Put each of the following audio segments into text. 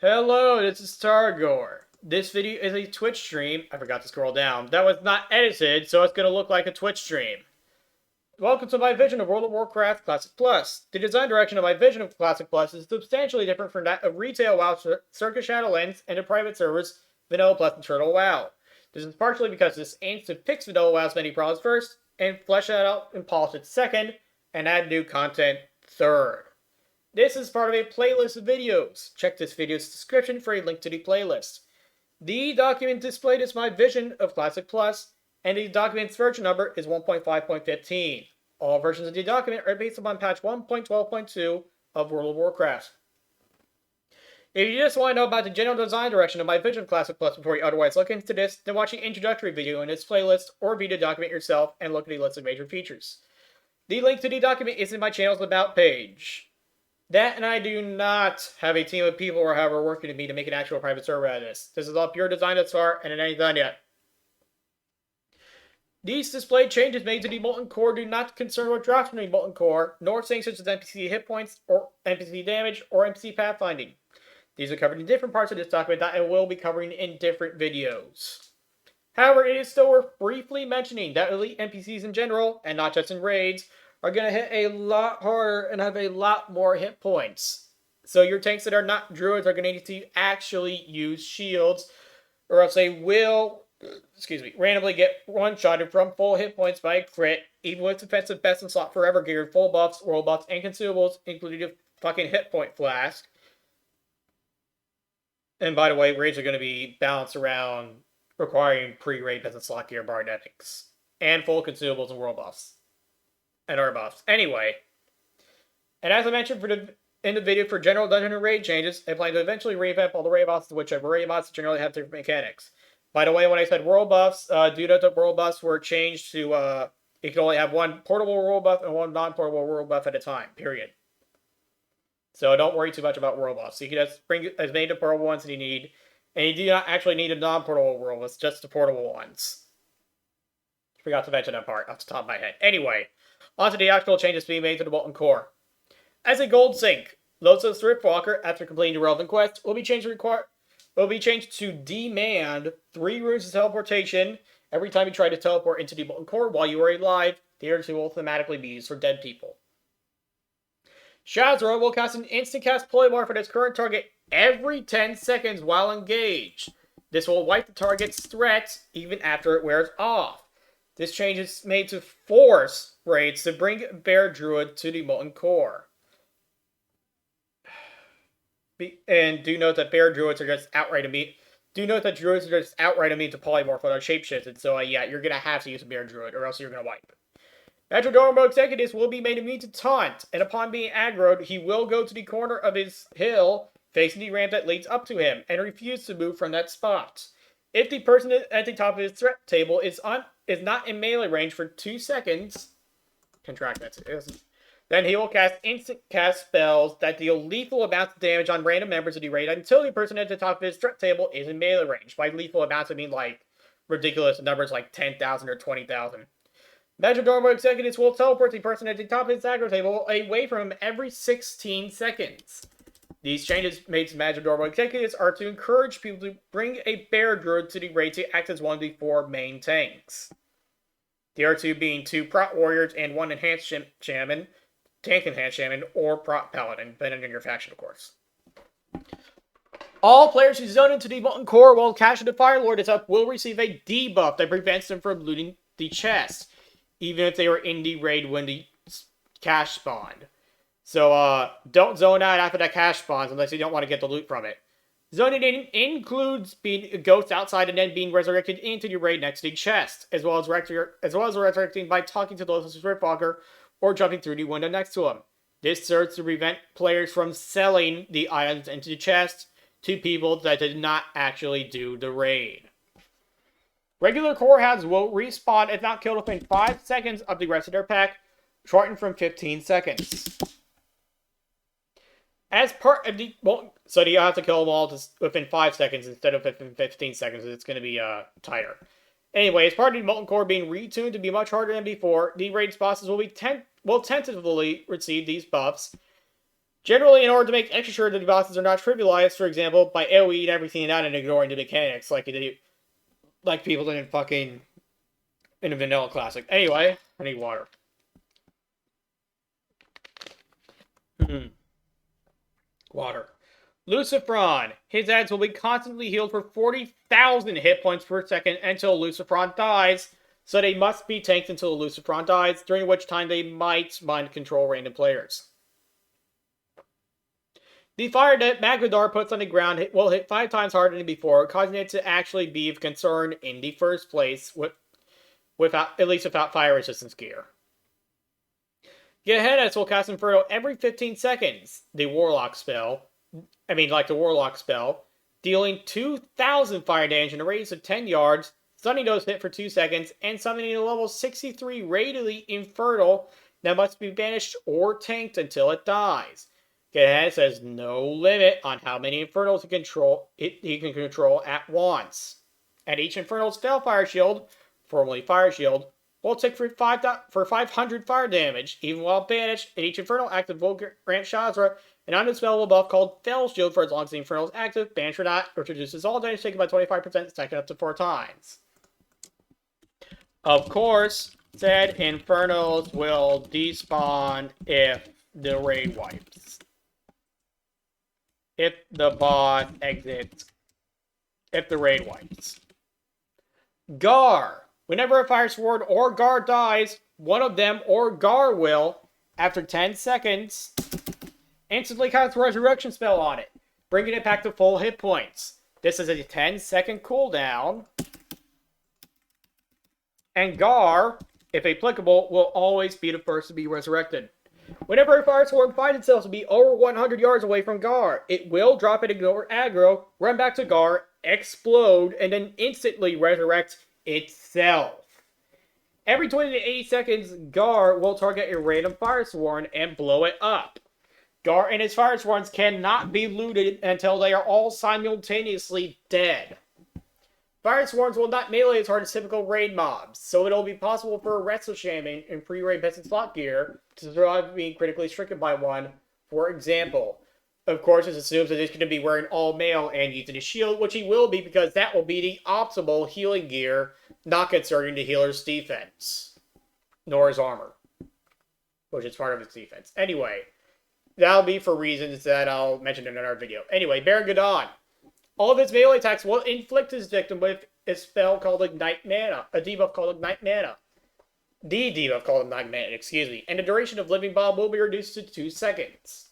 Hello, this is Targor. This video is a Twitch stream. I forgot to scroll down. That was not edited, so it's going to look like a Twitch stream. Welcome to my vision of World of Warcraft Classic Plus. The design direction of my vision of Classic Plus is substantially different from that of retail WoW, Circus Shadowlands, and the private servers Vanilla Plus and Turtle WoW. This is partially because this aims to fix Vanilla WoW's many problems first, and flesh it out and polish it second, and add new content third. This is part of a playlist of videos. Check this video's description for a link to the playlist. The document displayed is my vision of Classic Plus, and the document's version number is 1.5.15. All versions of the document are based upon patch 1.12.2 of World of Warcraft. If you just want to know about the general design direction of my vision of Classic Plus before you otherwise look into this, then watch the introductory video in this playlist, or read the document yourself and look at the list of major features. The link to the document is in my channel's About page. That and I do not have a team of people or however working with me to make an actual private server out of this. This is all pure design thus far, and it ain't done yet. These displayed changes made to the Molten core do not concern what drops from the Molten core, nor things such as NPC hit points, or NPC damage, or NPC pathfinding. These are covered in different parts of this document that I will be covering in different videos. However, it is still worth briefly mentioning that elite NPCs in general, and not just in raids, are going to hit a lot harder and have a lot more hit points. So your tanks that are not druids are going to need to actually use shields, or else they will, randomly get one-shotted from full hit points by a crit, even with defensive best in slot forever gear, full buffs, world buffs, and consumables, including the fucking hit point flask. And by the way, raids are going to be balanced around requiring pre-raid best in slot gear, bardetics, and full consumables and world buffs. And our buffs. Anyway, and as I mentioned in the video for general dungeon and raid changes, I plan to eventually revamp all the raid bosses to whichever raid bosses generally have different mechanics. By the way, when I said world buffs, do note that world buffs were changed to, you can only have one portable world buff and one non-portable world buff at a time, period. So don't worry too much about world buffs. You can just bring as many portable ones as you need, and you do not actually need a non-portable world buff, just the portable ones. Forgot to mention that part off the top of my head. Anyway, onto the actual changes being made to the Molten core. As a gold sync, Losa's Thriftwalker, after completing the relevant quest, will be changed to demand 3 runes of teleportation every time you try to teleport into the Molten core while you are alive. The other 2 will thematically be used for dead people. Shazra will cast an instant cast polymorph at its current target every 10 seconds while engaged. This will wipe the target's threat even after it wears off. This change is made to force raids to bring Bear Druid to the Molten core. And do note that Bear Druids are just outright immune. Do note that Druids are just outright immune to polymorph when they're shapeshifted, so yeah, you're gonna have to use a Bear Druid, or else you're gonna wipe. Majordormo Executus will be made immune to taunt, and upon being aggroed, he will go to the corner of his hill, facing the ramp that leads up to him, and refuse to move from that spot. If the person at the top of his threat table is not in melee range for 2 seconds, then he will cast instant cast spells that deal lethal amounts of damage on random members of the raid until the person at the top of his threat table is in melee range. By lethal amounts, I mean like ridiculous numbers like 10,000 or 20,000. Majordormo Executus will teleport the person at the top of his aggro table away from him every 16 seconds. These changes made to Majordormo Executus are to encourage people to bring a Bear Druid to the raid to act as one of the 4 main tanks. The other 2 being 2 Prot Warriors and 1 Enhanced Shaman, Tank Enhanced Shaman, or Prot Paladin, depending on your faction, of course. All players who zone into the Molten core while Cash of the Fire Lord is up will receive a debuff that prevents them from looting the chest, even if they were in the raid when the cash spawned. So, don't zone out after that cash spawns unless you don't want to get the loot from it. Zoning in includes being a ghost outside and then being resurrected into the raid next to the chest, as well as resurrecting by talking to the Thriftwalker or jumping through the window next to him. This serves to prevent players from selling the items into the chest to people that did not actually do the raid. Regular core hounds will respawn if not killed within 5 seconds of the rest of their pack, shortened from 15 seconds. As part of the... so you have to kill them all within 5 seconds instead of within 15 seconds. It's going to be tighter. Anyway, as part of the Molten core being retuned to be much harder than before, the raid's bosses will tentatively receive these buffs Generally, in order to make extra sure that the bosses are not trivialized, for example, by AoE and everything out and ignoring the mechanics like people did in a vanilla classic. Anyway, I need water. Water. Lucifron. His ads will be constantly healed for 40,000 hit points per second until Lucifron dies, so they must be tanked until Lucifron dies, during which time they might mind control random players. The fire that Magmadar puts on the ground will hit 5 times harder than before, causing it to actually be of concern in the first place, at least without fire resistance gear. Gehennas will cast Inferno every 15 seconds. The Warlock spell, dealing 2,000 fire damage in a radius of 10 yards, stunning those hit for 2 seconds, and summoning a level 63 radially Infernal that must be banished or tanked until it dies. Gehennas has no limit on how many Infernals he can control at once. And each Infernal's Spellfire Shield, formerly Fire Shield, will tick for 500 fire damage, even while banished, and each Infernal active will grant Shazra an undispellable buff called Fell Shield for as long as the Infernal is active, banished or not, which reduces all damage taken by 25%, second up to 4 times. Of course, said Infernals will despawn if the raid wipes. If the boss exits. If the raid wipes. Gar. Whenever a Fire Sword or Gar dies, one of them or Gar will, after 10 seconds, instantly cast a resurrection spell on it, bringing it back to full hit points. This is a 10-second cooldown. And Gar, if applicable, will always be the first to be resurrected. Whenever a Fire Sword finds itself to be over 100 yards away from Gar, it will drop and ignore aggro, run back to Gar, explode, and then instantly resurrect itself. Every 20 to 80 seconds, Gar will target a random Fire Sworn and blow it up. Gar and his Fire Sworns cannot be looted until they are all simultaneously dead. Fire Sworns will not melee as hard as typical raid mobs, so it'll be possible for a Wrestle Shaman in pre-raid peasant slot gear to survive being critically stricken by one, for example. Of course, this assumes that he's going to be wearing all mail and using a shield, which he will be because that will be the optimal healing gear, not concerning the healer's defense. Nor his armor, which is part of his defense. Anyway, that'll be for reasons that I'll mention in another video. Anyway, Baron Gadon. All of his melee attacks will inflict his victim with a spell called Ignite Mana. A debuff called Ignite Mana. The debuff called Ignite Mana, excuse me. And the duration of Living Bomb will be reduced to 2 seconds.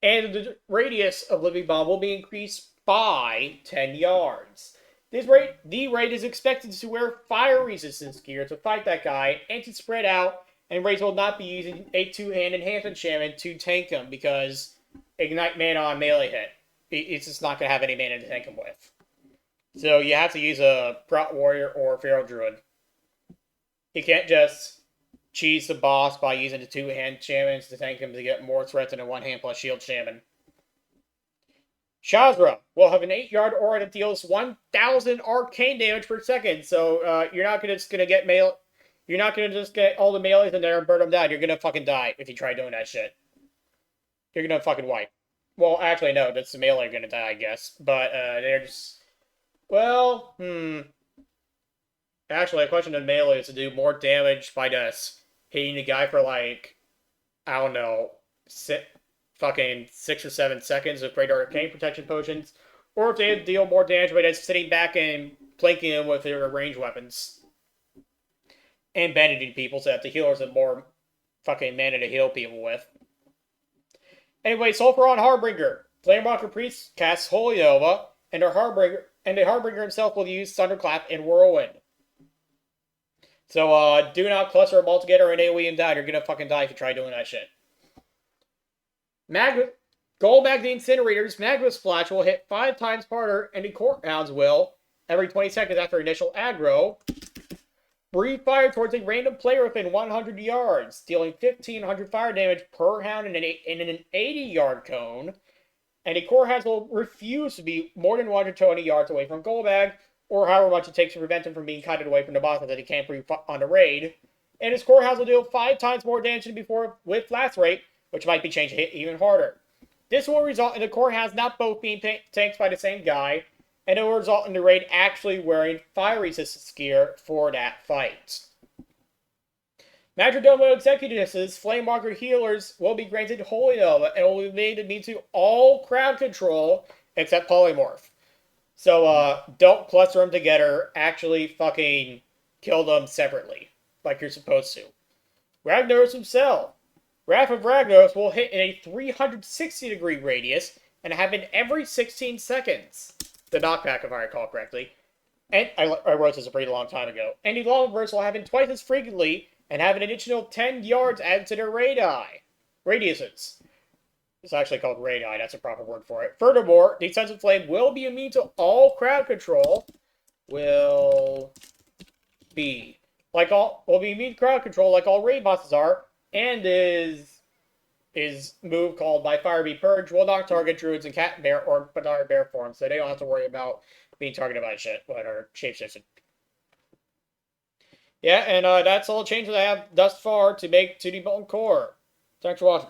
And the radius of Living Bomb will be increased by 10 yards. The raid is expected to wear fire resistance gear to fight that guy and to spread out, and raids will not be using a 2-hand enhancement shaman to tank him because Ignite Mana on melee hit. It's just not going to have any mana to tank him with. So you have to use a Prot Warrior or Feral Druid. You can't just cheese the boss by using the 2-hand shamans to tank him to get more threats than a 1-hand plus shield shaman. Shazra will have an 8-yard aura that deals 1,000 arcane damage per second. So you're not just going to get You're not going to just get all the melees in there and burn them down. You're going to fucking die if you try doing that shit. You're going to fucking wipe. Well, actually, no. That's the melee going to die, I guess. But they're just... Well, Actually, a question of melee is to do more damage by just hitting the guy for, like, I don't know, fucking 6 or 7 seconds with great arcane protection potions. Or if they deal more damage by just sitting back and flanking them with their ranged weapons. And bandaging people so that the healers have more fucking mana to heal people with. Anyway, Sulfuron Harbinger. Flamewalker Priest casts Holy Nova, and the Harbinger himself will use Thunderclap and Whirlwind. So, do not cluster them all together and AoE them down. You're gonna fucking die if you try doing that shit. Gold Magma Incinerators Magma Splash will hit 5 times harder, and the Courthounds will, every 20 seconds after initial aggro, breathe fire towards a random player within 100 yards, dealing 1,500 fire damage per hound in an 80-yard cone. And a Courthound will refuse to be more than 120 yards away from Golbag, or however much it takes to prevent him from being kited away from the boss that he can't breathe on the raid. and his core house will deal 5 times more damage than before with blast rate, which might be changed to hit even harder. This will result in the core house not both being tanked by the same guy, and it will result in the raid actually wearing fire resistance gear for that fight. Majordomo Executives, Flamewalker Healers will be granted Holy Nova and will be made immune to all crowd control except Polymorph. So don't cluster them together. Actually fucking kill them separately, like you're supposed to. Ragnaros himself. Wrath of Ragnaros will hit in a 360-degree radius and happen every 16 seconds. The knockback, if I recall correctly. And I wrote this a pretty long time ago. Any long bursts will happen twice as frequently and have an additional 10 yards added to their radiuses. It's actually called radii, that's a proper word for it. Furthermore, the Sense of Flame will be immune to all crowd control. Will be immune to crowd control like all raid bosses are, and his move called by Fire Be Purge will not target druids in cat and bear or banana bear form, so they don't have to worry about being targeted by shit or shapeshifted. Yeah, and that's all the changes I have thus far to make to the Molten Core. Thanks for watching.